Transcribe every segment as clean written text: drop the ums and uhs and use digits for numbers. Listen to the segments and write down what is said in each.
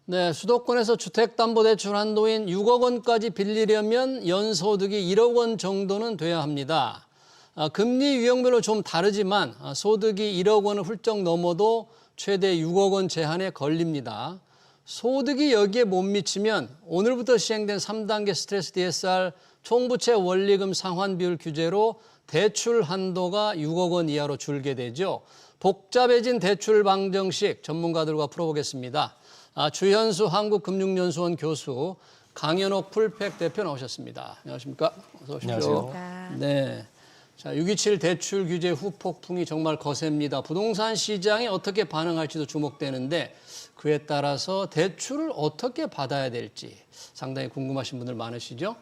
네, 수도권에서 주택담보대출 한도인 6억 원까지 빌리려면 연소득이 1억 원 정도는 돼야 합니다. 금리 유형별로 좀 다르지만 소득이 1억 원을 훌쩍 넘어도 최대 6억 원 제한에 걸립니다. 소득이 여기에 못 미치면 오늘부터 시행된 3단계 스트레스 DSR 총부채 원리금 상환 비율 규제로 대출 한도가 6억 원 이하로 줄게 되죠. 복잡해진 대출 방정식 전문가들과 풀어보겠습니다. 주현수 한국금융연수원 교수, 강현옥 풀팩 대표 나오셨습니다. 안녕하십니까? 어서 오십시오. 안녕하세요. 네. 자, 6.27 대출 규제 후폭풍이 정말 거셉니다. 부동산 시장이 어떻게 반응할지도 주목되는데 그에 따라서 대출을 어떻게 받아야 될지 상당히 궁금하신 분들 많으시죠?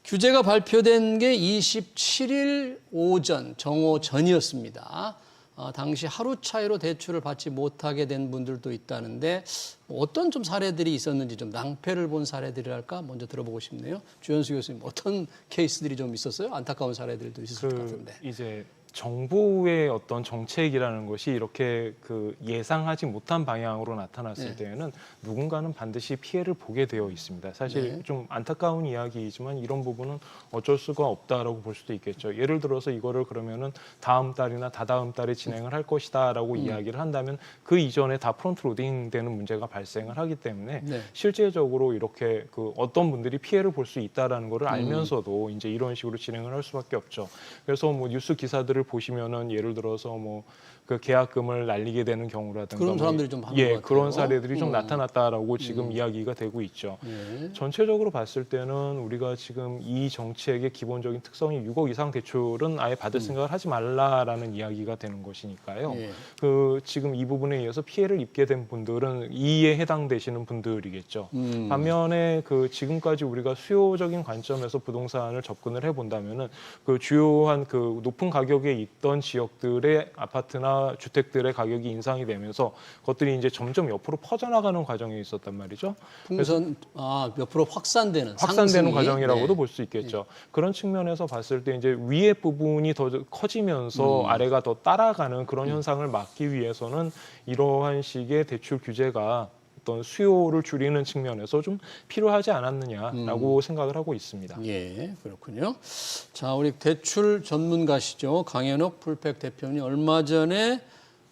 규제가 발표된 게 27일 오전, 정오 전이었습니다. 당시 하루 차이로 대출을 받지 못하게 된 분들도 있다는데 어떤 좀 사례들이 있었는지 좀 낭패를 본 사례들이랄까 먼저 들어보고 싶네요. 주현수 교수님 어떤 케이스들이 좀 있었어요? 안타까운 사례들도 있었을 것 같은데. 이제 정부의 어떤 정책이라는 것이 이렇게 예상하지 못한 방향으로 나타났을 때에는 누군가는 반드시 피해를 보게 되어 있습니다. 사실 좀 안타까운 이야기이지만 이런 부분은 어쩔 수가 없다라고 볼 수도 있겠죠. 예를 들어서 이거를 그러면은 다음 달이나 다다음 달에 진행을 할 것이다라고 이야기를 한다면 그 이전에 다 프론트 로딩 되는 문제가 발생을 하기 때문에 실제적으로 이렇게 어떤 분들이 피해를 볼 수 있다라는 거를 알면서도 이제 이런 식으로 진행을 할 수밖에 없죠. 그래서 뭐 뉴스 기사들을 보시면은 예를 들어서 그 계약금을 날리게 되는 경우라든가 그런 사람들이 좀 많은 것 같아요. 그런 사례들이 좀 나타났다라고 지금 이야기가 되고 있죠. 전체적으로 봤을 때는 우리가 지금 이 정책의 기본적인 특성이 6억 이상 대출은 아예 받을 생각을 하지 말라라는 이야기가 되는 것이니까요. 지금 이 부분에 의해서 피해를 입게 된 분들은 이에 해당되시는 분들이겠죠. 반면에 지금까지 우리가 수요적인 관점에서 부동산을 접근을 해본다면은 주요한 높은 가격에 있던 지역들의 아파트나 주택들의 가격이 인상이 되면서 그것들이 이제 점점 옆으로 퍼져나가는 과정에 있었단 말이죠. 풍선 옆으로 확산되는 상승이. 과정이라고도 볼 수 있겠죠. 그런 측면에서 봤을 때 이제 위에 부분이 더 커지면서 아래가 더 따라가는 그런 현상을 막기 위해서는 이러한 식의 대출 규제가 어떤 수요를 줄이는 측면에서 좀 필요하지 않았느냐라고 생각을 하고 있습니다. 예, 그렇군요. 자, 우리 대출 전문가시죠. 강현옥 풀팩 대표님 얼마 전에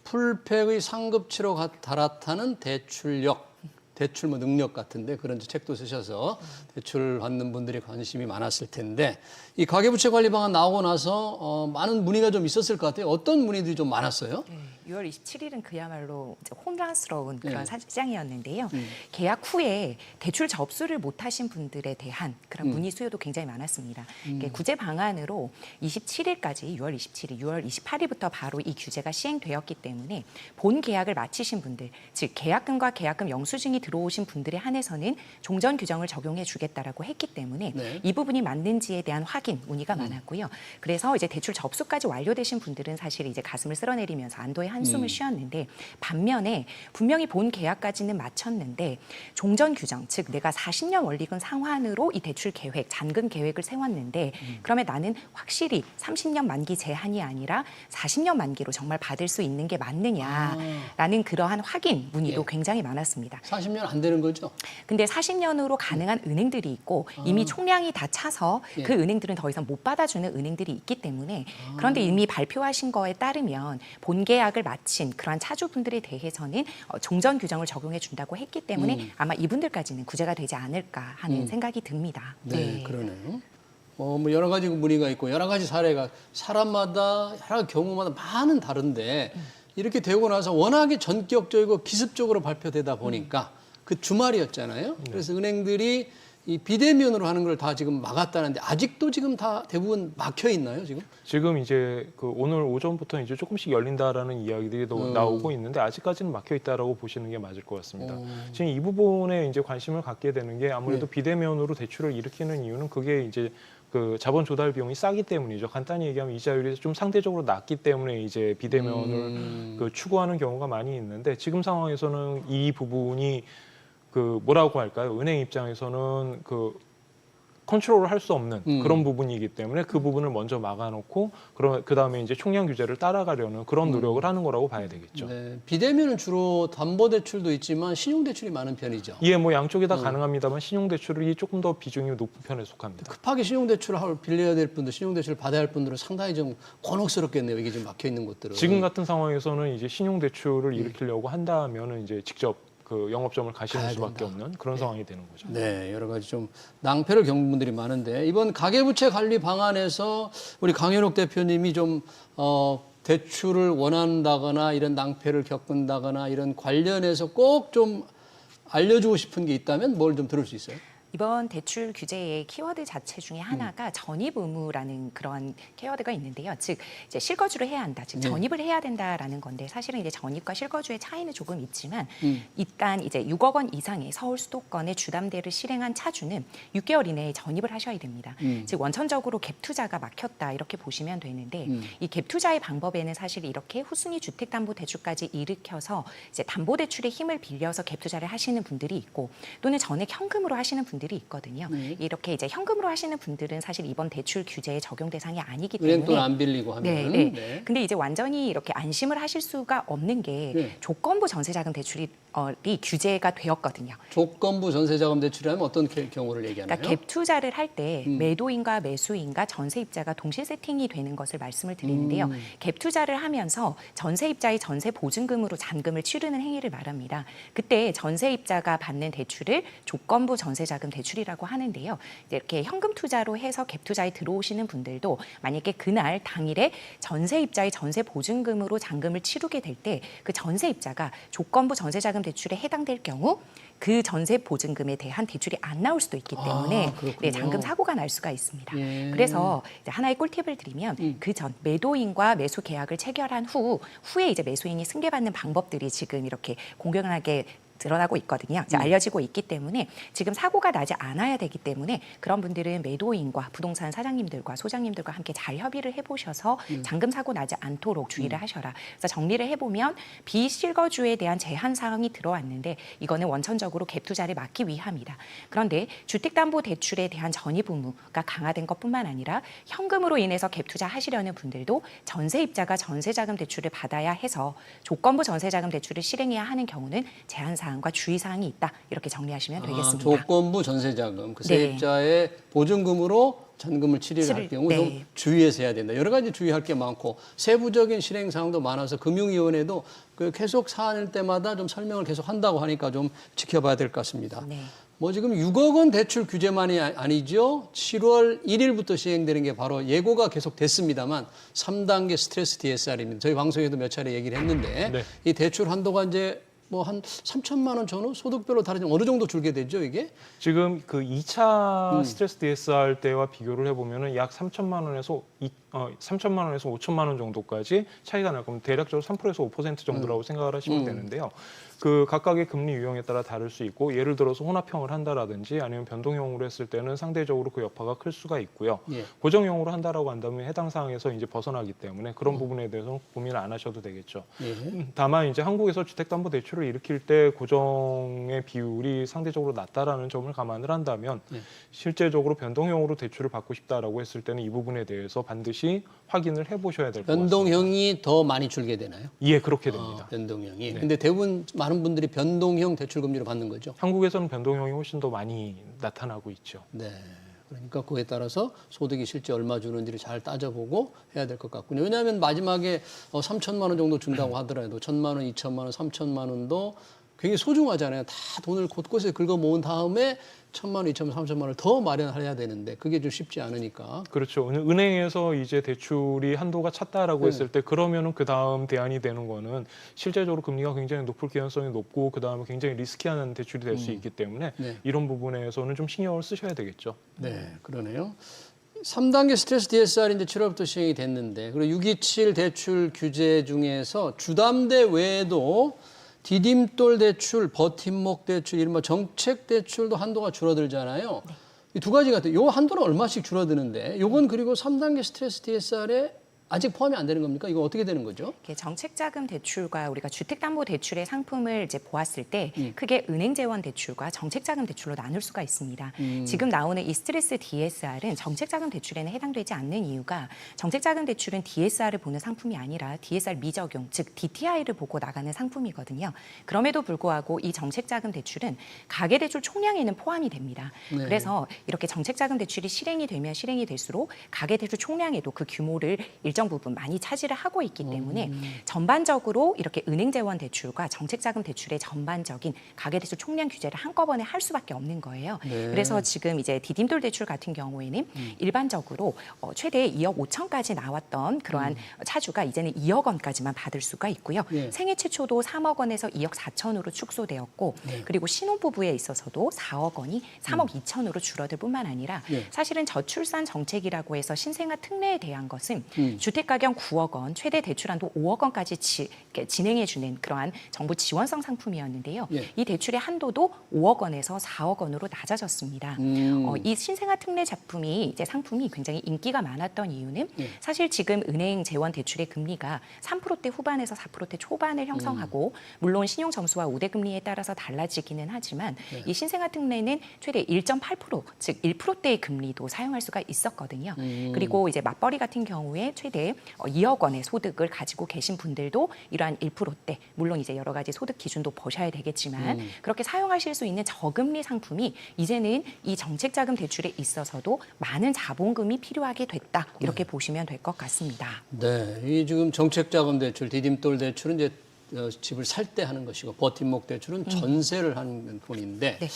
풀팩의 상급치로 갈아타는 대출력, 대출 능력 같은데 그런 책도 쓰셔서 대출 받는 분들이 관심이 많았을 텐데 이 가계부채 관리 방안 나오고 나서 많은 문의가 좀 있었을 것 같아요. 어떤 문의들이 좀 많았어요? 6월 27일은 그야말로 이제 혼란스러운 그런 시장이었는데요. 계약 후에 대출 접수를 못하신 분들에 대한 그런 문의 수요도 굉장히 많았습니다. 구제 방안으로 27일까지 6월 27일, 6월 28일부터 바로 이 규제가 시행되었기 때문에 본 계약을 마치신 분들, 즉 계약금과 계약금 영수증이 들어오신 분들에 한해서는 종전 규정을 적용해 주겠다라고 했기 때문에 이 부분이 맞는지에 대한 확인 문의가 많았고요. 그래서 이제 대출 접수까지 완료되신 분들은 사실 이제 가슴을 쓸어내리면서 안도의 한숨을 쉬었는데 반면에 분명히 본 계약까지는 마쳤는데 종전 규정, 즉 내가 40년 원리금 상환으로 이 대출 계획, 잔금 계획을 세웠는데 그러면 나는 확실히 30년 만기 제한이 아니라 40년 만기로 정말 받을 수 있는 게 맞느냐라는 그러한 확인 문의도 굉장히 많았습니다. 40년 안 되는 거죠? 근데 40년으로 가능한 은행들이 있고 이미 총량이 다 차서 그 은행들은 더 이상 못 받아주는 은행들이 있기 때문에 그런데 이미 발표하신 거에 따르면 본 계약을 마친 그러한 차주분들에 대해서는 종전 규정을 적용해 준다고 했기 때문에 아마 이분들까지는 구제가 되지 않을까 하는 생각이 듭니다. 네, 그러네요. 뭐 여러 가지 문의가 있고 여러 가지 사례가 사람마다 여러 경우마다 많은 다른데 이렇게 되고 나서 워낙에 전격적이고 기습적으로 발표되다 보니까 그 주말이었잖아요. 그래서 은행들이 이 비대면으로 하는 걸 다 지금 막았다는데 아직도 지금 다 대부분 막혀 있나요, 지금? 지금 이제 오늘 오전부터 이제 조금씩 열린다라는 이야기들이 나오고 있는데 아직까지는 막혀 있다라고 보시는 게 맞을 것 같습니다. 지금 이 부분에 이제 관심을 갖게 되는 게 아무래도 비대면으로 대출을 일으키는 이유는 그게 이제 자본 조달 비용이 싸기 때문이죠. 간단히 얘기하면 이자율이 좀 상대적으로 낮기 때문에 이제 비대면을 추구하는 경우가 많이 있는데 지금 상황에서는 이 부분이 뭐라고 할까요? 은행 입장에서는 컨트롤을 할 수 없는 그런 부분이기 때문에 그 부분을 먼저 막아놓고 그 다음에 이제 총량 규제를 따라가려는 그런 노력을 하는 거라고 봐야 되겠죠. 네. 비대면은 주로 담보대출도 있지만 신용대출이 많은 편이죠. 예, 뭐 양쪽이 다 가능합니다만 신용대출이 조금 더 비중이 높은 편에 속합니다. 급하게 신용대출을 빌려야 될 분들, 신용대출을 받아야 할 분들은 상당히 좀 곤혹스럽겠네요. 이게 좀 막혀 있는 곳들은. 지금 같은 상황에서는 이제 신용대출을 일으키려고 한다면은 이제 직접 그 영업점을 가시는 수밖에 없는 그런 상황이 되는 거죠. 네, 여러 가지 좀 낭패를 겪는 분들이 많은데 이번 가계부채 관리 방안에서 우리 강현욱 대표님이 좀 대출을 원한다거나 이런 낭패를 겪는다거나 이런 관련해서 꼭 좀 알려주고 싶은 게 있다면 뭘 좀 들을 수 있어요? 이번 대출 규제의 키워드 자체 중에 하나가 전입 의무라는 그런 키워드가 있는데요. 즉 이제 실거주를 해야 한다. 즉 전입을 해야 된다라는 건데 사실은 이제 전입과 실거주의 차이는 조금 있지만 일단 이제 6억 원 이상의 서울 수도권의 주담대를 실행한 차주는 6개월 이내에 전입을 하셔야 됩니다. 즉 원천적으로 갭 투자가 막혔다 이렇게 보시면 되는데 이 갭 투자의 방법에는 사실 이렇게 후순위 주택담보대출까지 일으켜서 이제 담보대출의 힘을 빌려서 갭 투자를 하시는 분들이 있고 또는 전액 현금으로 하시는 분들이 있거든요. 이렇게 이제 현금으로 하시는 분들은 사실 이번 대출 규제의 적용 대상이 아니기 때문에 은행 돈 안 빌리고 하면. 네. 근데 이제 완전히 이렇게 안심을 하실 수가 없는 게 조건부 전세자금 대출이 규제가 되었거든요. 조건부 전세자금 대출이라면 어떤 경우를 얘기하나요? 그러니까 갭 투자를 할 때 매도인과 매수인과 전세입자가 동시 세팅이 되는 것을 말씀을 드리는데요. 갭 투자를 하면서 전세입자의 전세 보증금으로 잔금을 치르는 행위를 말합니다. 그때 전세입자가 받는 대출을 조건부 전세자금 대출이라고 하는데요. 이렇게 현금 투자로 해서 갭 투자에 들어오시는 분들도 만약에 그날 당일에 전세입자의 전세 보증금으로 잔금을 치르게 될 때 그 전세입자가 조건부 전세자금 대출에 해당될 경우 그 전세 보증금에 대한 대출이 안 나올 수도 있기 때문에 잔금 사고가 날 수가 있습니다. 그래서 이제 하나의 꿀팁을 드리면 그 전 매도인과 매수 계약을 체결한 후에 이제 매수인이 승계받는 방법들이 지금 이렇게 공공하게 드러나고 있거든요. 이제 알려지고 있기 때문에 지금 사고가 나지 않아야 되기 때문에 그런 분들은 매도인과 부동산 사장님들과 소장님들과 함께 잘 협의를 해보셔서 잔금 사고 나지 않도록 주의를 하셔라. 그래서 정리를 해보면 비실거주에 대한 제한 사항이 들어왔는데 이거는 원천적으로 갭 투자를 막기 위함이다. 그런데 주택담보대출에 대한 전입 의무가 강화된 것뿐만 아니라 현금으로 인해서 갭 투자하시려는 분들도 전세입자가 전세자금 대출을 받아야 해서 조건부 전세자금 대출을 실행해야 하는 경우는 제한 사항 과 주의사항이 있다. 이렇게 정리하시면 되겠습니다. 조건부 전세자금, 그 세입자의 보증금으로 잔금을 치르를 할 경우 좀 주의해서 해야 된다. 여러 가지 주의할 게 많고 세부적인 실행사항도 많아서 금융위원회도 그 계속 사안일 때마다 좀 설명을 계속 한다고 하니까 좀 지켜봐야 될 것 같습니다. 뭐 지금 6억 원 대출 규제만이 아니죠. 7월 1일부터 시행되는 게 바로 예고가 계속 됐습니다만 3단계 스트레스 DSR입니다. 저희 방송에도 몇 차례 얘기를 했는데 이 대출 한도가 이제 뭐 한 3천만 원 전후 소득별로 다르지만 어느 정도 줄게 되죠, 이게? 지금 그 2차 스트레스 DSR 때와 비교를 해보면은 약 3천만 원에서 5천만 원 정도까지 차이가 날 겁니다. 대략적으로 3%에서 5% 정도라고 생각을 하시면 되는데요. 그 각각의 금리 유형에 따라 다를 수 있고 예를 들어서 혼합형을 한다라든지 아니면 변동형으로 했을 때는 상대적으로 그 여파가 클 수가 있고요. 고정형으로 한다라고 한다면 해당 사항에서 이제 벗어나기 때문에 그런 부분에 대해서 고민을 안 하셔도 되겠죠. 다만 이제 한국에서 주택담보대출을 일으킬 때 고정의 비율이 상대적으로 낮다라는 점을 감안을 한다면 실제적으로 변동형으로 대출을 받고 싶다라고 했을 때는 이 부분에 대해서 반드시 확인을 해보셔야 될 것 같습니다. 변동형이 더 많이 줄게 되나요? 예, 그렇게 됩니다. 변동형이. 근데 대부분 많은 분들이 변동형 대출금리로 받는 거죠? 한국에서는 변동형이 훨씬 더 많이 나타나고 있죠. 네. 그러니까 그에 따라서 소득이 실제 얼마 주는지를 잘 따져보고 해야 될 것 같군요. 왜냐하면 마지막에 3천만 원 정도 준다고 하더라도 1,000만 원, 2천만 원, 3천만 원도 굉장히 소중하잖아요. 다 돈을 곳곳에 긁어 모은 다음에 1,000만 원, 2천만 원, 3천만 원을 더 마련해야 되는데 그게 좀 쉽지 않으니까. 그렇죠. 은행에서 이제 대출이 한도가 찼다라고 했을 때 그러면은 그 다음 대안이 되는 거는 실제적으로 금리가 굉장히 높을 가능성이 높고 그 다음에 굉장히 리스키한 대출이 될 수 있기 때문에 이런 부분에서는 좀 신경을 쓰셔야 되겠죠. 네, 그러네요. 3단계 스트레스 DSR이 이제 7월부터 시행이 됐는데 그리고 627 대출 규제 중에서 주담대 외에도 디딤돌 대출, 버팀목 대출, 이른바 정책 대출도 한도가 줄어들잖아요. 이 두 가지 같아요. 요 한도는 얼마씩 줄어드는데 요건 그리고 3단계 스트레스 DSR에 아직 포함이 안 되는 겁니까? 이거 어떻게 되는 거죠? 이렇게 정책자금 대출과 우리가 주택담보대출의 상품을 이제 보았을 때 크게 은행재원 대출과 정책자금 대출로 나눌 수가 있습니다. 지금 나오는 이 스트레스 DSR은 정책자금 대출에는 해당되지 않는 이유가 정책자금 대출은 DSR을 보는 상품이 아니라 DSR 미적용, 즉 DTI를 보고 나가는 상품이거든요. 그럼에도 불구하고 이 정책자금 대출은 가계대출 총량에는 포함이 됩니다. 네. 그래서 이렇게 정책자금 대출이 실행이 되면 실행이 될수록 가계대출 총량에도 그 규모를 일정 부분 많이 차지를 하고 있기 때문에 전반적으로 이렇게 은행재원 대출과 정책자금 대출의 전반적인 가계대출 총량 규제를 한꺼번에 할 수밖에 없는 거예요. 네. 그래서 지금 이제 디딤돌 대출 같은 경우에는 일반적으로 최대 2억 5천까지 나왔던 그러한 차주가 이제는 2억 원까지만 받을 수가 있고요. 네. 생애 최초도 3억 원에서 2억 4천으로 축소되었고 그리고 신혼부부에 있어서도 4억 원이 3억 2천으로 줄어들 뿐만 아니라 네. 사실은 저출산 정책이라고 해서 신생아 특례에 대한 것은 주택가격 9억 원, 최대 대출한도 5억 원까지 진행해주는 그러한 정부 지원성 상품이었는데요. 예. 이 대출의 한도도 5억 원에서 4억 원으로 낮아졌습니다. 이 신생아 특례 이제 상품이 굉장히 인기가 많았던 이유는 예. 사실 지금 은행 재원 대출의 금리가 3%대 후반에서 4%대 초반을 형성하고 물론 신용 점수와 우대 금리에 따라서 달라지기는 하지만 예. 이 신생아 특례는 최대 1.8%, 즉 1%대의 금리도 사용할 수가 있었거든요. 그리고 이제 맞벌이 같은 경우에 최대 2억 원의 소득을 가지고 계신 분들도 이러한 1%대, 물론 이제 여러 가지 소득 기준도 보셔야 되겠지만 그렇게 사용하실 수 있는 저금리 상품이 이제는 이 정책자금 대출에 있어서도 많은 자본금이 필요하게 됐다. 이렇게 보시면 될 것 같습니다. 네, 이 지금 정책자금 대출, 디딤돌 대출은 이제 집을 살 때 하는 것이고 버팀목 대출은 전세를 하는 돈인데 네.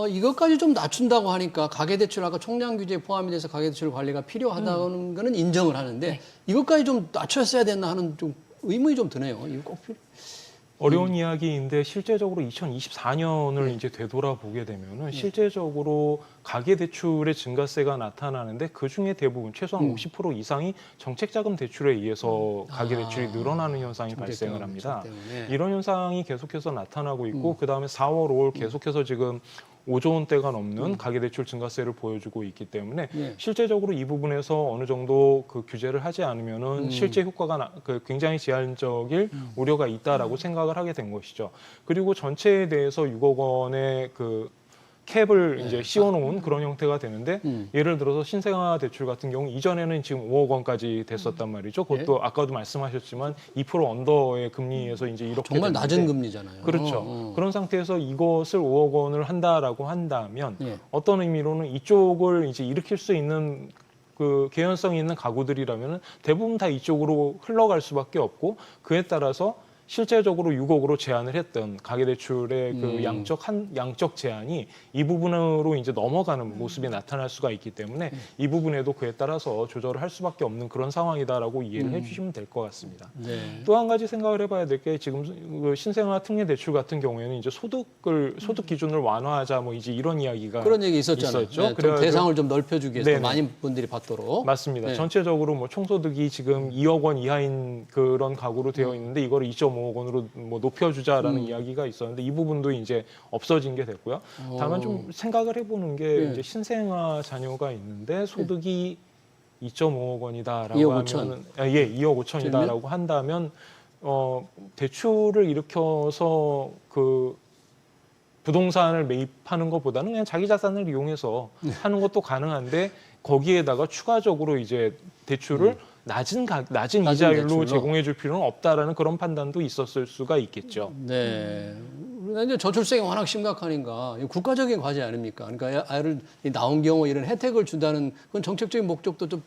이것까지 좀 낮춘다고 하니까 가계대출 아까 총량 규제에 포함이 돼서 가계대출 관리가 필요하다는 거는 인정을 하는데 네. 이것까지 좀 낮췄어야 됐나 하는 좀 의문이 좀 드네요. 이거 꼭 어려운 이야기인데 실제적으로 2024년을 이제 되돌아보게 되면은 실제적으로 가계대출의 증가세가 나타나는데 그 중에 대부분 최소한 50% 이상이 정책자금 대출에 의해서 가계대출이 늘어나는 현상이 발생을 합니다. 이런 현상이 계속해서 나타나고 있고 그 다음에 4월, 5월 계속해서 지금 5조 원대가 넘는 가계대출 증가세를 보여주고 있기 때문에 실제적으로 이 부분에서 어느 정도 그 규제를 하지 않으면은 실제 효과가 굉장히 제한적일 우려가 있다라고 생각을 하게 된 것이죠. 그리고 전체에 대해서 6억 원의 그 캡을 이제 씌워놓은 그런 형태가 되는데 예를 들어서 신생아 대출 같은 경우 이전에는 지금 5억 원까지 됐었단 말이죠. 그것도 아까도 말씀하셨지만 2% 언더의 금리에서 이제 이렇게 정말 됐는데 낮은 금리잖아요. 그렇죠. 그런 상태에서 이것을 5억 원을 한다라고 한다면 어떤 의미로는 이쪽을 이제 일으킬 수 있는 그 개연성이 있는 가구들이라면 대부분 다 이쪽으로 흘러갈 수밖에 없고 그에 따라서 실제적으로 6억으로 제한을 했던 가계대출의 그 양적 제한이 이 부분으로 이제 넘어가는 모습이 나타날 수가 있기 때문에 이 부분에도 그에 따라서 조절을 할 수밖에 없는 그런 상황이다라고 이해를 해주시면 될 것 같습니다. 네. 또 한 가지 생각을 해봐야 될 게 지금 그 신생아 특례 대출 같은 경우에는 이제 소득 기준을 완화하자 뭐 이제 이런 이야기가 그런 얘기 있었잖아요. 있었죠. 네, 좀 그래가지고 대상을 좀 넓혀주기 위해서 네네. 많은 분들이 받도록. 맞습니다. 네. 전체적으로 뭐 총소득이 지금 2억 원 이하인 그런 가구로 되어 있는데 이거를 2.5억 원으로 뭐 높여주자라는 이야기가 있었는데 이 부분도 이제 없어진 게 됐고요. 다만 좀 생각을 해보는 게 이제 신생아 자녀가 있는데 소득이 2.5억 원이다라고 2억 5천. 하면 2억 5천이다라고 한다면 대출을 일으켜서 그 부동산을 매입하는 것보다는 그냥 자기 자산을 이용해서 하는 것도 가능한데 거기에다가 추가적으로 이제 대출을 낮은 이자율로 대출로. 제공해 줄 필요는 없다라는 그런 판단도 있었을 수가 있겠죠. 네. 우리가 이제 저출생이 워낙 심각하니까 국가적인 과제 아닙니까? 그러니까 아이를 낳은 경우 이런 혜택을 준다는 그건 정책적인 목적도 좀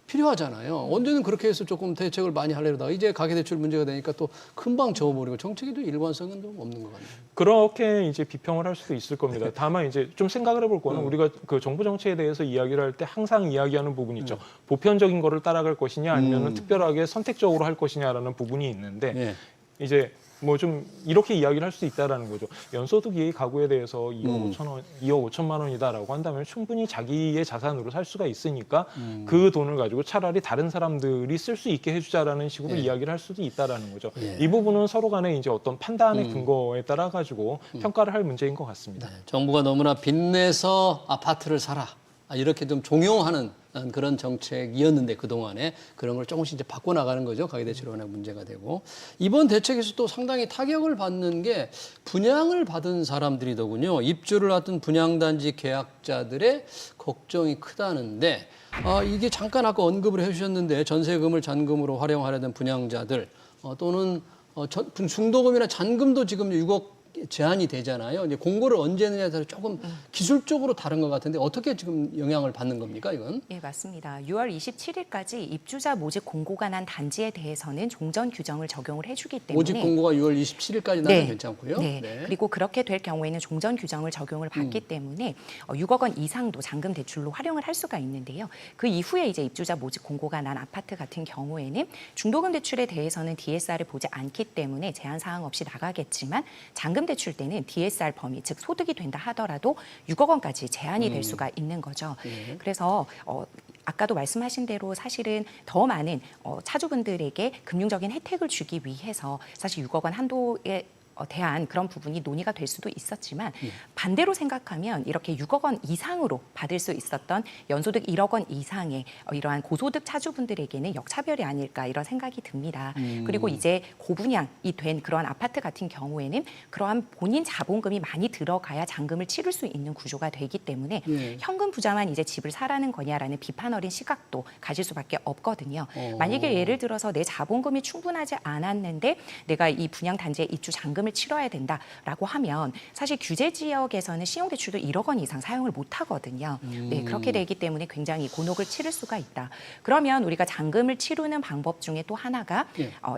필요하잖아요. 언제는 그렇게 해서 조금 대책을 많이 하려다가 이제 가계대출 문제가 되니까 또 금방 저어버리고 정책에도 일관성은 좀 없는 것 같네요. 그렇게 이제 비평을 할 수도 있을 겁니다. 다만 이제 좀 생각을 해볼 거는 우리가 그 정부 정책에 대해서 이야기를 할 때 항상 이야기하는 부분이 있죠. 보편적인 거를 따라갈 것이냐 아니면 특별하게 선택적으로 할 것이냐라는 부분이 있는데 이제 뭐 좀 이렇게 이야기를 할 수 있다라는 거죠. 연소득이 가구에 대해서 2억 5천만 원이다라고 한다면 충분히 자기의 자산으로 살 수가 있으니까 그 돈을 가지고 차라리 다른 사람들이 쓸 수 있게 해주자라는 식으로 이야기를 할 수도 있다라는 거죠. 이 부분은 서로 간에 이제 어떤 판단의 근거에 따라 가지고 평가를 할 문제인 것 같습니다. 네. 정부가 너무나 빚내서 아파트를 사라 이렇게 좀 종용하는 그런 정책이었는데 그동안에 그런 걸 조금씩 이제 바꿔나가는 거죠. 가계대출이 워낙 문제가 되고. 이번 대책에서 또 상당히 타격을 받는 게 분양을 받은 사람들이더군요. 입주를 앞둔 분양단지 계약자들의 걱정이 크다는데 이게 잠깐 아까 언급을 해주셨는데 전세금을 잔금으로 활용하려던 분양자들 또는 중도금이나 잔금도 지금 6억 제한이 되잖아요. 이제 공고를 언제 했느냐에 따라 조금 기술적으로 다른 것 같은데 어떻게 지금 영향을 받는 겁니까, 이건? 예, 맞습니다. 6월 27일까지 입주자 모집 공고가 난 단지에 대해서는 종전 규정을 적용을 해주기 때문에 모집 공고가 6월 27일까지 나면 괜찮고요. 네. 그리고 그렇게 될 경우에는 종전 규정을 적용을 받기 때문에 6억 원 이상도 잔금 대출로 활용을 할 수가 있는데요. 그 이후에 이제 입주자 모집 공고가 난 아파트 같은 경우에는 중도금 대출에 대해서는 DSR을 보지 않기 때문에 제한 사항 없이 나가겠지만 잔금 대출 때는 DSR 범위, 즉 소득이 된다 하더라도 6억 원까지 제한이 될 수가 있는 거죠. 그래서 아까도 말씀하신 대로 사실은 더 많은 차주분들에게 금융적인 혜택을 주기 위해서 사실 6억 원 한도에 대한 그런 부분이 논의가 될 수도 있었지만 반대로 생각하면 이렇게 6억 원 이상으로 받을 수 있었던 연소득 1억 원 이상의 이러한 고소득 차주분들에게는 역차별이 아닐까 이런 생각이 듭니다. 그리고 이제 고분양이 된 그러한 아파트 같은 경우에는 그러한 본인 자본금이 많이 들어가야 잔금을 치를 수 있는 구조가 되기 때문에 현금 부자만 이제 집을 사라는 거냐라는 비판 어린 시각도 가질 수밖에 없거든요. 만약에 예를 들어서 내 자본금이 충분하지 않았는데 내가 이 분양 단지에 입주 잔금을 치러야 된다라고 하면 사실 규제 지역에서는 신용대출도 1억 원 이상 사용을 못 하거든요. 네, 그렇게 되기 때문에 굉장히 곤혹을 치를 수가 있다. 그러면 우리가 잔금을 치르는 방법 중에 또 하나가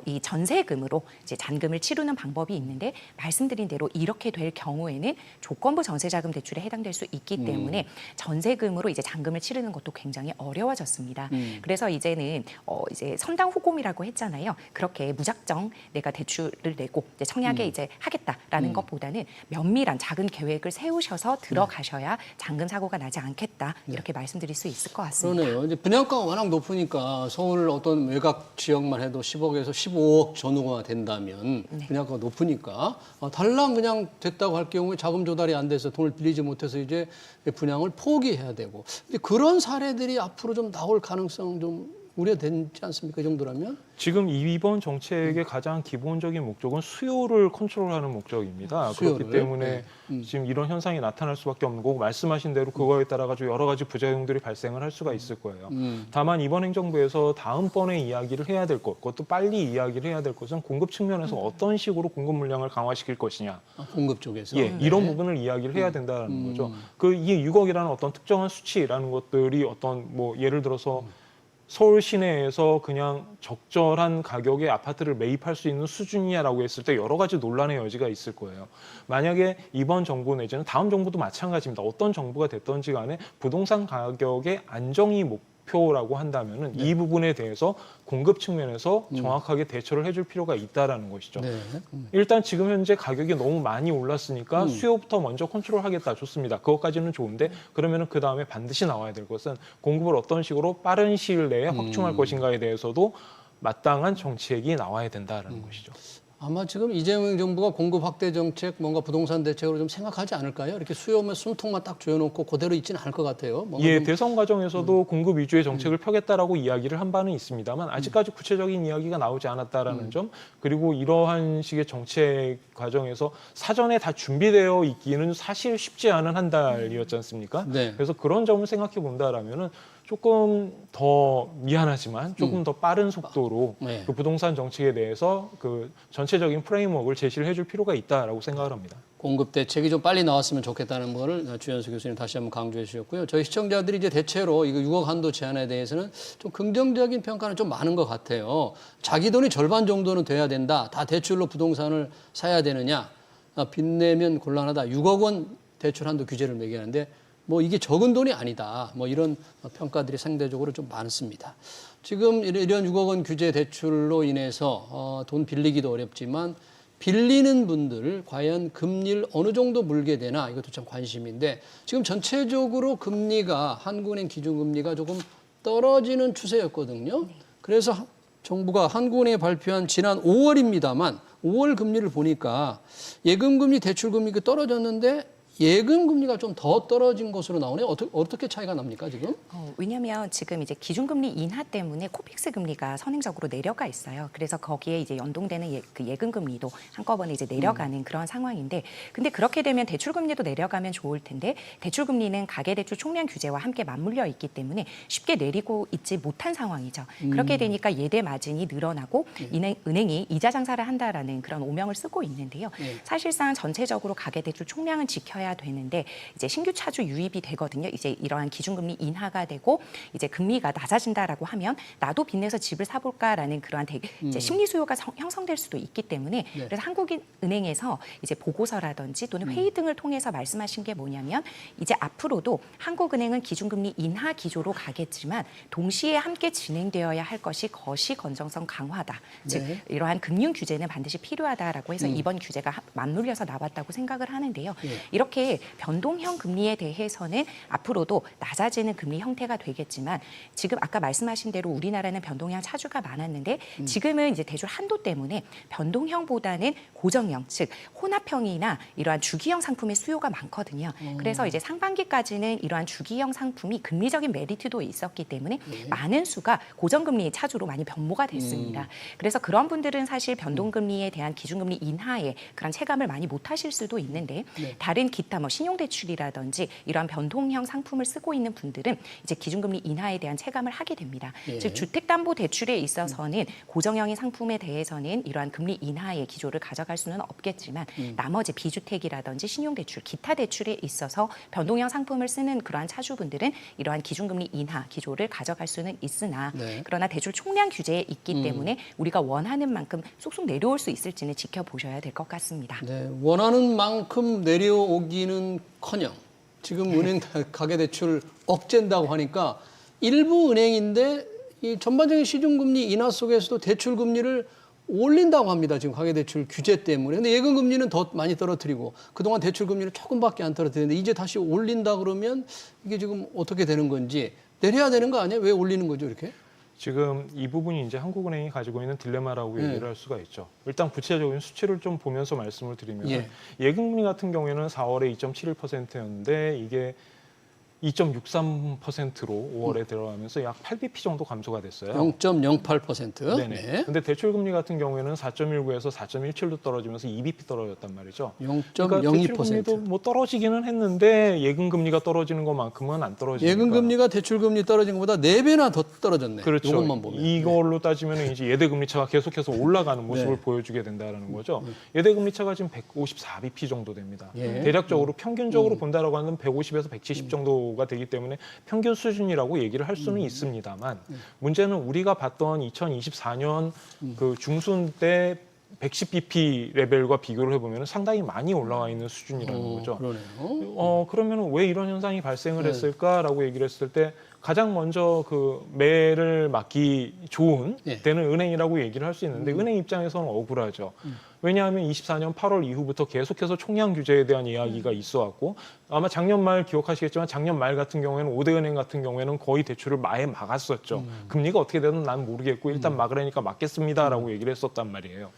이 전세금으로 이제 잔금을 치르는 방법이 있는데 말씀드린 대로 이렇게 될 경우에는 조건부 전세자금 대출에 해당될 수 있기 때문에 전세금으로 이제 잔금을 치르는 것도 굉장히 어려워졌습니다. 그래서 이제는 이제 선당 후공이라고 했잖아요. 그렇게 무작정 내가 대출을 내고 이제 청약에 이제 하겠다라는 것보다는 면밀한 작은 계획을 세우셔서 들어가셔야 잔금 사고가 나지 않겠다 이렇게 말씀드릴 수 있을 것 같습니다. 그러네요. 이제 분양가가 워낙 높으니까 서울 어떤 외곽 지역만 해도 10억에서 15억 전후가 된다면 분양가가 높으니까 달랑 그냥 됐다고 할 경우에 자금 조달이 안 돼서 돈을 빌리지 못해서 이제 분양을 포기해야 되고 근데 그런 사례들이 앞으로 좀 나올 가능성 좀 우려되지 않습니까? 이 정도라면? 지금 이번 정책의 가장 기본적인 목적은 수요를 컨트롤하는 목적입니다. 그렇기 때문에 지금 이런 현상이 나타날 수밖에 없는 거고 말씀하신 대로 그거에 따라 가지고 여러 가지 부작용들이 발생을 할 수가 있을 거예요. 다만 이번 행정부에서 다음번에 이야기를 해야 될 것, 그것도 빨리 이야기를 해야 될 것은 공급 측면에서 어떤 식으로 공급 물량을 강화시킬 것이냐. 공급 쪽에서? 예, 이런 부분을 이야기를 해야 된다는 거죠. 이 6억이라는 어떤 특정한 수치라는 것들이 어떤 뭐 예를 들어서 서울 시내에서 그냥 적절한 가격의 아파트를 매입할 수 있는 수준이냐라고 했을 때 여러 가지 논란의 여지가 있을 거예요. 만약에 이번 정부 내지는 다음 정부도 마찬가지입니다. 어떤 정부가 됐든지 간에 부동산 가격의 안정이 목표라고 한다면은 이 부분에 대해서 공급 측면에서 정확하게 대처를 해줄 필요가 있다라는 것이죠. 일단 지금 현재 가격이 너무 많이 올랐으니까 수요부터 먼저 컨트롤하겠다. 좋습니다. 그것까지는 좋은데 그러면은 그 다음에 반드시 나와야 될 것은 공급을 어떤 식으로 빠른 시일 내에 확충할 것인가에 대해서도 마땅한 정책이 나와야 된다라는 것이죠. 아마 지금 이재명 정부가 공급 확대 정책, 뭔가 부동산 대책으로 좀 생각하지 않을까요? 이렇게 수요면 숨통만 딱 조여놓고 그대로 있지는 않을 것 같아요. 예, 대선 과정에서도 공급 위주의 정책을 펴겠다라고 이야기를 한 바는 있습니다만 아직까지 구체적인 이야기가 나오지 않았다라는 점, 그리고 이러한 식의 정책 과정에서 사전에 다 준비되어 있기는 사실 쉽지 않은 한 달이었지 않습니까? 네. 그래서 그런 점을 생각해 본다라면은 조금 더 미안하지만 조금 더 빠른 속도로 네. 그 부동산 정책에 대해서 그 전체적인 프레임워크를 제시를 해줄 필요가 있다라고 생각을 합니다. 공급 대책이 좀 빨리 나왔으면 좋겠다는 거를 주현수 교수님 다시 한번 강조해 주셨고요. 저희 시청자들이 이제 대체로 이거 6억 한도 제한에 대해서는 좀 긍정적인 평가는 좀 많은 것 같아요. 자기 돈이 절반 정도는 돼야 된다. 다 대출로 부동산을 사야 되느냐. 빚내면 곤란하다. 6억 원 대출 한도 규제를 매기는데 뭐 이게 적은 돈이 아니다. 뭐 이런 평가들이 상대적으로 좀 많습니다. 지금 이런 6억 원 규제 대출로 인해서 돈 빌리기도 어렵지만 빌리는 분들 과연 금리를 어느 정도 물게 되나 이것도 참 관심인데 지금 전체적으로 금리가 한국은행 기준금리가 조금 떨어지는 추세였거든요. 그래서 정부가 한국은행이 발표한 지난 5월입니다만 5월 금리를 보니까 예금금리 대출금리가 떨어졌는데 예금 금리가 좀 더 떨어진 것으로 나오네요. 어떻게 차이가 납니까 지금? 왜냐하면 지금 이제 기준금리 인하 때문에 코픽스 금리가 선행적으로 내려가 있어요. 그래서 거기에 이제 연동되는 그 예금 금리도 한꺼번에 이제 내려가는 그런 상황인데, 근데 그렇게 되면 대출 금리도 내려가면 좋을 텐데 대출 금리는 가계대출 총량 규제와 함께 맞물려 있기 때문에 쉽게 내리고 있지 못한 상황이죠. 그렇게 되니까 예대 마진이 늘어나고 은행이 이자 장사를 한다라는 그런 오명을 쓰고 있는데요. 사실상 전체적으로 가계대출 총량은 지켜야 되는데 이제 신규 차주 유입이 되거든요. 이제 이러한 기준금리 인하가 되고 이제 금리가 낮아진다라고 하면 나도 빚내서 집을 사볼까라는 그러한 이제 심리 수요가 형성될 수도 있기 때문에 그래서 한국은행에서 이제 보고서라든지 또는 회의 등을 통해서 말씀하신 게 뭐냐면 이제 앞으로도 한국은행은 기준금리 인하 기조로 가겠지만 동시에 함께 진행되어야 할 것이 거시 건정성 강화다. 즉 이러한 금융 규제는 반드시 필요하다라고 해서 이번 규제가 맞물려서 나왔다고 생각을 하는데요. 이렇게 변동형 금리에 대해서는 앞으로도 낮아지는 금리 형태가 되겠지만 지금 아까 말씀하신 대로 우리나라는 변동형 차주가 많았는데 지금은 이제 대출 한도 때문에 변동형보다는 고정형, 즉 혼합형이나 이러한 주기형 상품의 수요가 많거든요. 그래서 이제 상반기까지는 이러한 주기형 상품이 금리적인 메리트도 있었기 때문에 많은 수가 고정금리 차주로 많이 변모가 됐습니다. 그래서 그런 분들은 사실 변동금리에 대한 기준금리 인하에 그런 체감을 많이 못하실 수도 있는데 다른 기타 뭐 신용대출이라든지 이러한 변동형 상품을 쓰고 있는 분들은 이제 기준금리 인하에 대한 체감을 하게 됩니다. 즉 주택담보대출에 있어서는 고정형의 상품에 대해서는 이러한 금리 인하의 기조를 가져갈 수는 없겠지만 나머지 비주택이라든지 신용대출, 기타 대출에 있어서 변동형 상품을 쓰는 그러한 차주분들은 이러한 기준금리 인하 기조를 가져갈 수는 있으나 그러나 대출 총량 규제에 있기 때문에 우리가 원하는 만큼 쏙쏙 내려올 수 있을지는 지켜보셔야 될 것 같습니다. 네, 원하는 만큼 내려오기는커녕 지금 은행 가계대출 억젠다고 하니까 일부 은행인데 이 전반적인 시중금리 인하 속에서도 대출 금리를 올린다고 합니다. 지금 가계대출 규제 때문에. 근데 예금 금리는 더 많이 떨어뜨리고 그동안 대출 금리를 조금밖에 안 떨어뜨리는데 이제 다시 올린다 그러면 이게 지금 어떻게 되는 건지 내려야 되는 거 아니에요? 왜 올리는 거죠, 이렇게? 지금 이 부분이 이제 한국은행이 가지고 있는 딜레마라고 얘기를 할 수가 있죠. 일단 구체적인 수치를 좀 보면서 말씀을 드리면 예금금리 같은 경우에는 4월에 2.71%였는데 이게 2.63%로 5월에 들어가면서 약 8bp 정도 감소가 됐어요. 0.08%. 네네. 네. 근데 대출 금리 같은 경우에는 4.19에서 4.17로 떨어지면서 2bp 떨어졌단 말이죠. 0.02%. 그러니까 대출 금리도 뭐 떨어지기는 했는데 예금 금리가 떨어지는 것만큼은 안 떨어지니까. 예금 금리가 대출 금리 떨어진 것보다 4배나 더 떨어졌네. 그렇죠. 이것만 보면. 이걸로 따지면 이제 예대 금리 차가 계속해서 올라가는 모습을 보여주게 된다라는 거죠. 예대 금리 차가 지금 154bp 정도 됩니다. 대략적으로 평균적으로 본다라고 하면 150에서 170 정도 가 되기 때문에 평균 수준이라고 얘기를 할 수는 있습니다만 문제는 우리가 봤던 2024년 그 중순 때 110bp 레벨과 비교를 해보면 상당히 많이 올라와 있는 수준이라는 거죠. 그러네요. 그러면 왜 이런 현상이 발생을 했을까라고 얘기를 했을 때 가장 먼저 그 매를 맞기 좋은 때는 은행이라고 얘기를 할 수 있는데 은행 입장에서는 억울하죠. 왜냐하면 24년 8월 이후부터 계속해서 총량 규제에 대한 이야기가 있어왔고 아마 작년 말 기억하시겠지만 작년 말 같은 경우에는 5대 은행 같은 경우에는 거의 대출을 아예 막았었죠. 금리가 어떻게 되든 난 모르겠고 일단 막으라니까 막겠습니다라고 얘기를 했었단 말이에요.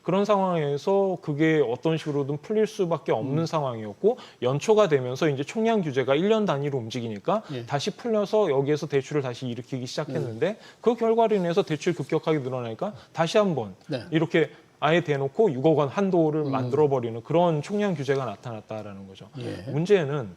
그런 상황에서 그게 어떤 식으로든 풀릴 수밖에 없는 상황이었고 연초가 되면서 이제 총량 규제가 1년 단위로 움직이니까 다시 풀려서 여기에서 대출을 다시 일으키기 시작했는데 그 결과로 인해서 대출 급격하게 늘어나니까 다시 한번 이렇게 아예 대놓고 6억 원 한도를 만들어버리는 그런 총량 규제가 나타났다라는 거죠. 문제는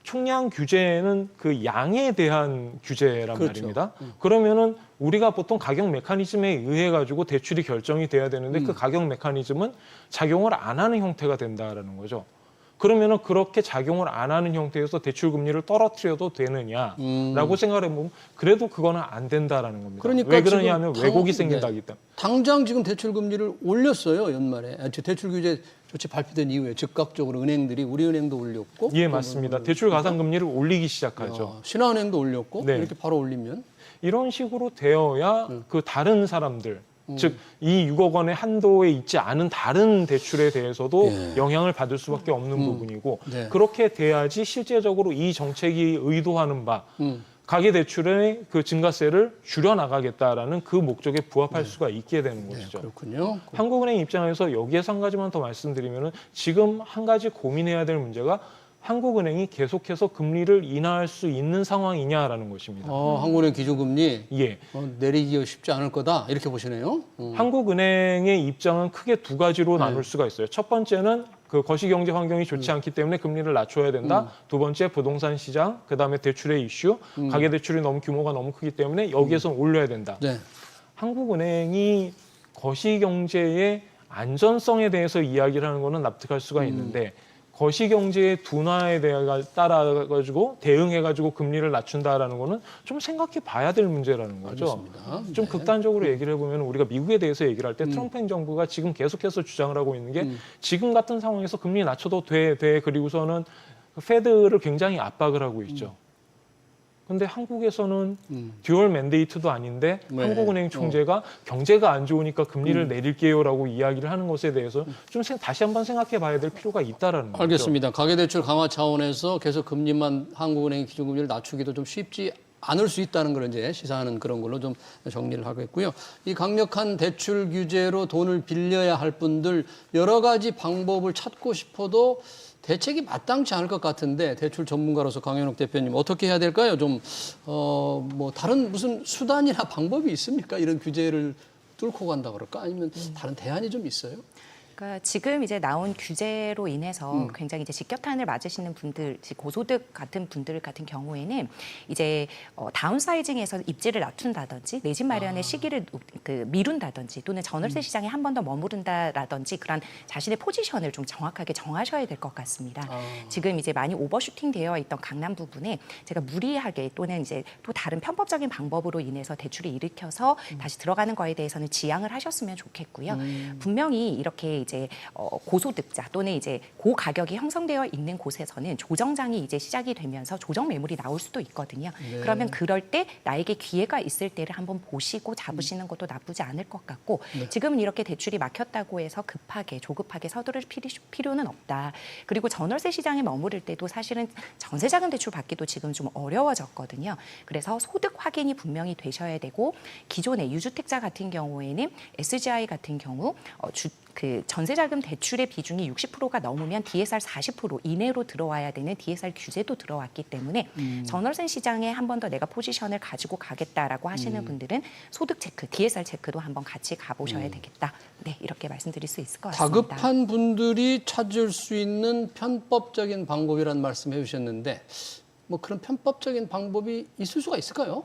총량 규제는 그 양에 대한 규제란 말입니다. 그러면은 우리가 보통 가격 메커니즘에 의해 가지고 대출이 결정이 돼야 되는데 그 가격 메커니즘은 작용을 안 하는 형태가 된다라는 거죠. 그러면은 그렇게 작용을 안 하는 형태에서 대출 금리를 떨어뜨려도 되느냐라고 생각을 해보면 그래도 그거는 안 된다라는 겁니다. 그러니까 왜 그러냐면 왜곡이 생긴다기 때문에. 당장 지금 대출 금리를 올렸어요, 연말에. 대출 규제 조치 발표된 이후에 즉각적으로 은행들이 우리은행도 올렸고. 예, 맞습니다. 대출 가상 금리를 올리기 시작하죠. 신한은행도 올렸고 이렇게 바로 올리면 이런 식으로 되어야 그 다른 사람들 즉 이 6억 원의 한도에 있지 않은 다른 대출에 대해서도 영향을 받을 수밖에 없는 부분이고 그렇게 돼야지 실제적으로 이 정책이 의도하는 바 가계대출의 그 증가세를 줄여나가겠다라는 그 목적에 부합할 수가 있게 되는 것이죠. 그렇군요. 한국은행 입장에서 여기에서 한 가지만 더 말씀드리면은 지금 한 가지 고민해야 될 문제가 한국은행이 계속해서 금리를 인하할 수 있는 상황이냐라는 것입니다. 한국은행 기준금리 예. 내리기가 쉽지 않을 거다 이렇게 보시네요. 한국은행의 입장은 크게 두 가지로 나눌 수가 있어요. 첫 번째는 그 거시경제 환경이 좋지 않기 때문에 금리를 낮춰야 된다. 두 번째 부동산 시장, 그다음에 대출의 이슈, 가계대출이 규모가 너무 크기 때문에 여기에서 올려야 된다. 네. 한국은행이 거시경제의 안전성에 대해서 이야기를 하는 거는 납득할 수가 있는데 거시경제의 둔화에 따라 가지고 대응해 가지고 금리를 낮춘다라는 거는 좀 생각해 봐야 될 문제라는 거죠. 알겠습니다. 좀 네. 극단적으로 얘기를 해보면 우리가 미국에 대해서 얘기를 할 때 트럼프 행정부가 지금 계속해서 주장을 하고 있는 게 지금 같은 상황에서 금리 낮춰도 돼 그리고서는 페드를 굉장히 압박을 하고 있죠. 근데 한국에서는 듀얼 맨데이트도 아닌데 네. 한국은행 총재가 경제가 안 좋으니까 금리를 내릴게요라고 이야기를 하는 것에 대해서 좀 다시 한번 생각해 봐야 될 필요가 있다라는 거죠. 알겠습니다. 가계대출 강화 차원에서 계속 금리만 한국은행 기준금리를 낮추기도 좀 쉽지 않을 수 있다는 걸 이제 시사하는 그런 걸로 좀 정리를 하겠고요. 이 강력한 대출 규제로 돈을 빌려야 할 분들 여러 가지 방법을 찾고 싶어도 대책이 마땅치 않을 것 같은데 대출 전문가로서 강현욱 대표님 어떻게 해야 될까요? 좀 뭐 다른 무슨 수단이나 방법이 있습니까? 이런 규제를 뚫고 간다 그럴까? 아니면 다른 대안이 좀 있어요? 그러니까 지금 이제 나온 규제로 인해서 굉장히 이제 직격탄을 맞으시는 분들, 고소득 같은 분들 같은 경우에는 이제 다운사이징해서 입지를 낮춘다든지 내 집 마련의 시기를 미룬다든지 또는 전월세 시장에 한 번 더 머무른다라든지 그런 자신의 포지션을 좀 정확하게 정하셔야 될 것 같습니다. 지금 이제 많이 오버슈팅 되어 있던 강남 부분에 제가 무리하게 또는 이제 또 다른 편법적인 방법으로 인해서 대출을 일으켜서 다시 들어가는 거에 대해서는 지양을 하셨으면 좋겠고요. 분명히 이렇게 이제 고소득자 또는 이제 고가격이 형성되어 있는 곳에서는 조정장이 이제 시작이 되면서 조정 매물이 나올 수도 있거든요. 네. 그러면 그럴 때 나에게 기회가 있을 때를 한번 보시고 잡으시는 것도 나쁘지 않을 것 같고 지금은 이렇게 대출이 막혔다고 해서 조급하게 서두를 필요는 없다. 그리고 전월세 시장에 머무를 때도 사실은 전세자금 대출 받기도 지금 좀 어려워졌거든요. 그래서 소득 확인이 분명히 되셔야 되고 기존의 유주택자 같은 경우에는 SGI 같은 경우 그 전세자금 대출의 비중이 60%가 넘으면 DSR 40% 이내로 들어와야 되는 DSR 규제도 들어왔기 때문에 전월세 시장에 한 번 더 내가 포지션을 가지고 가겠다라고 하시는 분들은 소득 체크, DSR 체크도 한번 같이 가보셔야 되겠다. 네, 이렇게 말씀드릴 수 있을 것 같습니다. 다급한 분들이 찾을 수 있는 편법적인 방법이라는 말씀 해주셨는데 뭐 그런 편법적인 방법이 있을 수가 있을까요?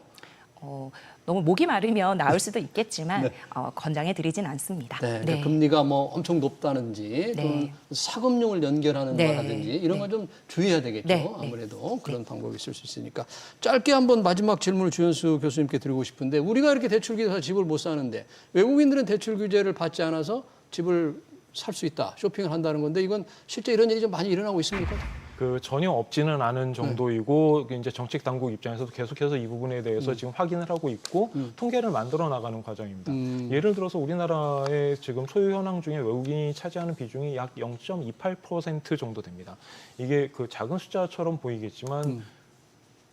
너무 목이 마르면 나올 수도 있겠지만 권장해드리진 않습니다. 네, 그러니까 금리가 뭐 엄청 높다든지 또는 사금융을 연결하는 거라든지 이런 건 좀 주의해야 되겠죠. 아무래도 그런 방법이 있을 수 있으니까. 짧게 한번 마지막 질문을 주현수 교수님께 드리고 싶은데 우리가 이렇게 대출 규제에서 집을 못 사는데 외국인들은 대출 규제를 받지 않아서 집을 살 수 있다, 쇼핑을 한다는 건데 이건 실제 이런 일이 좀 많이 일어나고 있습니까? 전혀 없지는 않은 정도이고 이제 정책 당국 입장에서도 계속해서 이 부분에 대해서 지금 확인을 하고 있고 통계를 만들어 나가는 과정입니다. 예를 들어서 우리나라의 지금 소유 현황 중에 외국인이 차지하는 비중이 약 0.28% 정도 됩니다. 이게 그 작은 숫자처럼 보이겠지만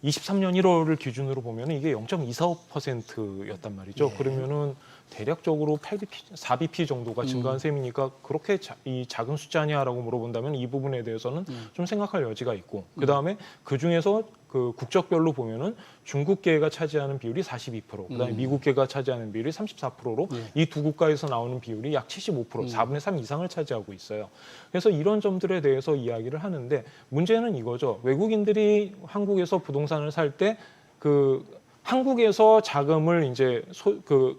23년 1월을 기준으로 보면 이게 0.245%였단 말이죠. 그러면은 대략적으로 8bp, 4bp 정도가 증가한 셈이니까 그렇게 이 작은 숫자냐라고 물어본다면 이 부분에 대해서는 좀 생각할 여지가 있고 그다음에 그중에서 그 국적별로 보면은 중국계가 차지하는 비율이 42%, 그다음에 미국계가 차지하는 비율이 34%로 이 두 국가에서 나오는 비율이 약 75%, 4분의 3 이상을 차지하고 있어요. 그래서 이런 점들에 대해서 이야기를 하는데 문제는 이거죠. 외국인들이 한국에서 부동산을 살 때 한국에서 자금을 이제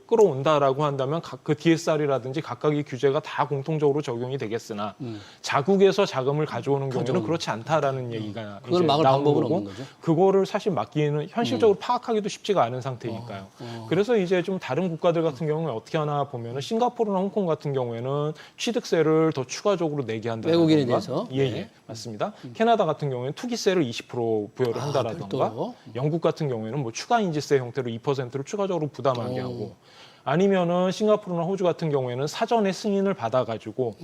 끌어온다라고 한다면 그 DSR이라든지 각각의 규제가 다 공통적으로 적용이 되겠으나 자국에서 자금을 가져오는 경우는 그렇지 않다라는 얘기가 그걸 이제 막을 나온 방법은 거고 없는 거죠? 그거를 사실 막기에는 현실적으로 파악하기도 쉽지가 않은 상태니까요. 그래서 이제 좀 다른 국가들 같은 경우는 어떻게 하나 보면은 싱가포르나 홍콩 같은 경우에는 취득세를 더 추가적으로 내게 한다든가 외국인에 대해서? 예, 맞습니다. 캐나다 같은 경우에는 투기세를 20% 부여를 한다라든가 별도로? 영국 같은 경우에는 뭐 추가 인지세 형태로 2%를 추가적으로 부담하게 하고 아니면은 싱가포르나 호주 같은 경우에는 사전에 승인을 받아가지고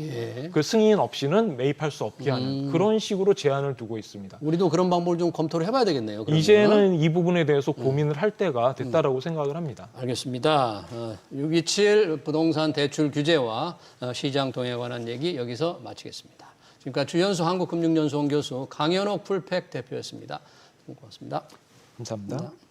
그 승인 없이는 매입할 수 없게 하는 그런 식으로 제한을 두고 있습니다. 우리도 그런 방법을 좀 검토를 해봐야 되겠네요. 그러면. 이제는 이 부분에 대해서 고민을 할 때가 됐다라고 생각을 합니다. 알겠습니다. 627 부동산 대출 규제와 시장 동행에 관한 얘기 여기서 마치겠습니다. 지금까지 주연수 한국금융연수원 교수, 강현옥 풀팩 대표였습니다. 고맙습니다. 감사합니다.